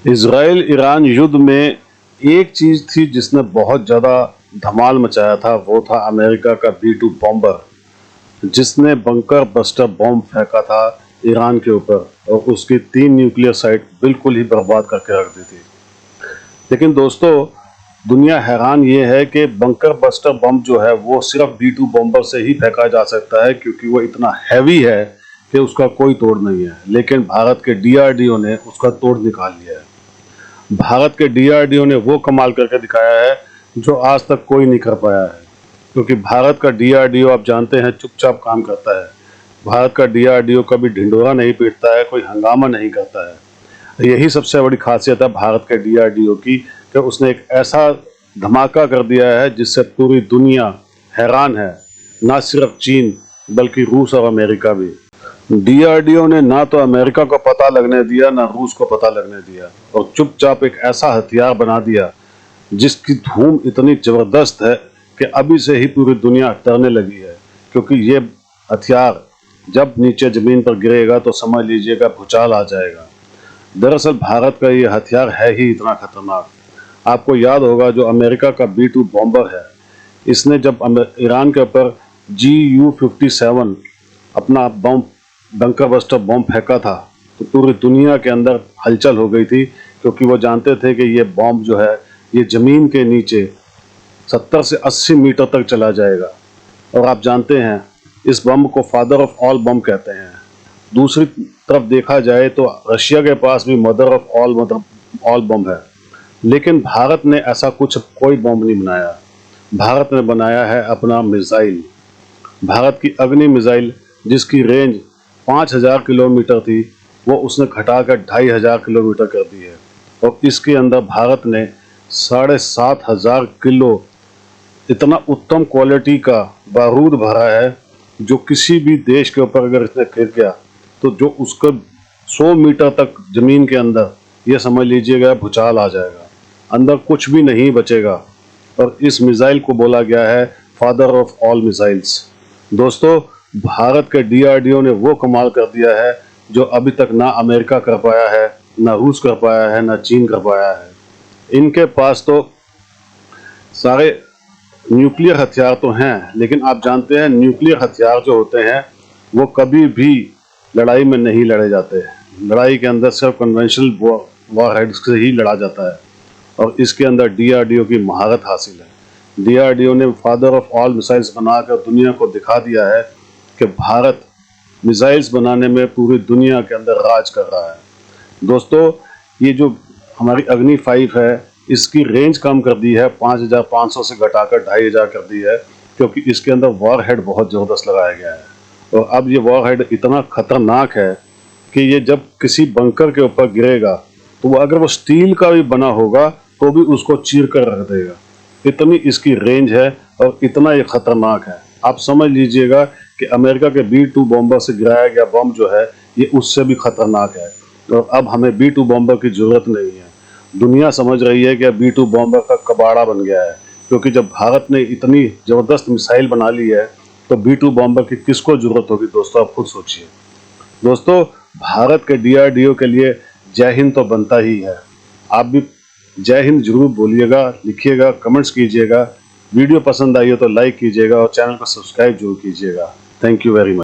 Israel Iran युद्ध में एक चीज थी जिसने बहुत ज्यादा धमाल मचाया था, वो था अमेरिका का B-2 बॉम्बर, जिसने बंकर बस्टर बॉम्ब फेंका था ईरान के ऊपर और उसकी 3 न्यूक्लियर साइट बिल्कुल ही बर्बाद करके रख दी थी। लेकिन दोस्तों, दुनिया हैरान ये है कि बंकर बस्टर बम जो है वो सिर्फ B-2 बॉम्बर से ही फेंका जा सकता है, क्योंकि वो इतना हैवी है कि उसका कोई तोड़ नहीं है। लेकिन भारत के DRDO ने उसका तोड़ निकाल लिया है। भारत के DRDO ने वो कमाल करके दिखाया है जो आज तक कोई नहीं कर पाया है, क्योंकि भारत का DRDO आप जानते हैं चुपचाप काम करता है। भारत का DRDO कभी ढिंढोरा नहीं पीटता है, कोई हंगामा नहीं करता है। यही सबसे बड़ी खासियत है भारत के DRDO की कि उसने एक ऐसा धमाका कर दिया है जिससे पूरी दुनिया हैरान है, ना सिर्फ चीन बल्कि रूस और अमेरिका भी। DRDO ने ना तो अमेरिका को पता लगने दिया, ना रूस को पता लगने दिया, और चुपचाप एक ऐसा हथियार बना दिया जिसकी धूम इतनी जबरदस्त है कि अभी से ही पूरी दुनिया डरने लगी है, क्योंकि ये हथियार जब नीचे जमीन पर गिरेगा तो समझ लीजिएगा भूचाल आ जाएगा। दरअसल भारत का ये हथियार है ही इतना खतरनाक। आपको याद होगा जो अमेरिका का B-2 बॉम्बर है, इसने जब ईरान के ऊपर GU-57 अपना बम बंकर बस्टर बॉम्ब फेंका था तो पूरी दुनिया के अंदर हलचल हो गई थी, क्योंकि वो जानते थे कि ये बॉम्ब जो है ये ज़मीन के नीचे 70 से 80 मीटर तक चला जाएगा। और आप जानते हैं इस बम को फादर ऑफ ऑल बम कहते हैं। दूसरी तरफ देखा जाए तो रशिया के पास भी मदर ऑफ ऑल बम है, लेकिन भारत ने ऐसा कोई बम नहीं बनाया। भारत ने बनाया है अपना मिसाइल। भारत की अग्नि मिसाइल, जिसकी रेंज 5000 किलोमीटर थी, वो उसने घटाकर 2500 किलोमीटर कर दी है। और इसके अंदर भारत ने 7500 किलो इतना उत्तम क्वालिटी का बारूद भरा है, जो किसी भी देश के ऊपर अगर इसने गिर गया तो जो उसका 100 मीटर तक जमीन के अंदर, ये समझ लीजिएगा भूचाल आ जाएगा, अंदर कुछ भी नहीं बचेगा। और इस मिसाइल को बोला गया है फादर ऑफ ऑल मिसाइल्स। दोस्तों, भारत के DRDO ने वो कमाल कर दिया है जो अभी तक ना अमेरिका कर पाया है, ना रूस कर पाया है, ना चीन कर पाया है। इनके पास तो सारे न्यूक्लियर हथियार तो हैं, लेकिन आप जानते हैं न्यूक्लियर हथियार जो होते हैं वो कभी भी लड़ाई में नहीं लड़े जाते। लड़ाई के अंदर सिर्फ कन्वेंशनल वॉरहेड्स से ही लड़ा जाता है, और इसके अंदर DRDO की महारत हासिल है। DRDO ने फादर ऑफ ऑल मिसाइल्स बनाकर दुनिया को दिखा दिया है कि भारत मिसाइल्स बनाने में पूरी दुनिया के अंदर राज कर रहा है। दोस्तों, ये जो हमारी अग्नि 5 है, इसकी रेंज कम कर दी है, 5500 से घटाकर 2500 कर दी है, क्योंकि इसके अंदर वॉरहेड बहुत ज़बरदस्त लगाया गया है। और अब ये वॉरहेड इतना खतरनाक है कि ये जब किसी बंकर के ऊपर गिरेगा तो वो अगर वो स्टील का भी बना होगा तो भी उसको चीर कर रख देगा। इतनी इसकी रेंज है और इतना ये खतरनाक है। आप समझ लीजिएगा कि अमेरिका के B-2 बॉम्बर से गिराया गया बम जो है ये उससे भी खतरनाक है। और अब हमें B-2 बॉम्बर की ज़रूरत नहीं है। दुनिया समझ रही है कि B-2 बॉम्बर का कबाड़ा बन गया है, क्योंकि जब भारत ने इतनी ज़बरदस्त मिसाइल बना ली है तो B-2 बॉम्बर की किसको ज़रूरत होगी दोस्तों, आप खुद सोचिए। दोस्तों, भारत के DRDO के लिए जय हिंद तो बनता ही है। आप भी जय हिंद जरूर बोलिएगा, लिखिएगा, कमेंट्स कीजिएगा। वीडियो पसंद आई हो तो लाइक कीजिएगा और चैनल को सब्सक्राइब जरूर कीजिएगा। Thank you very much.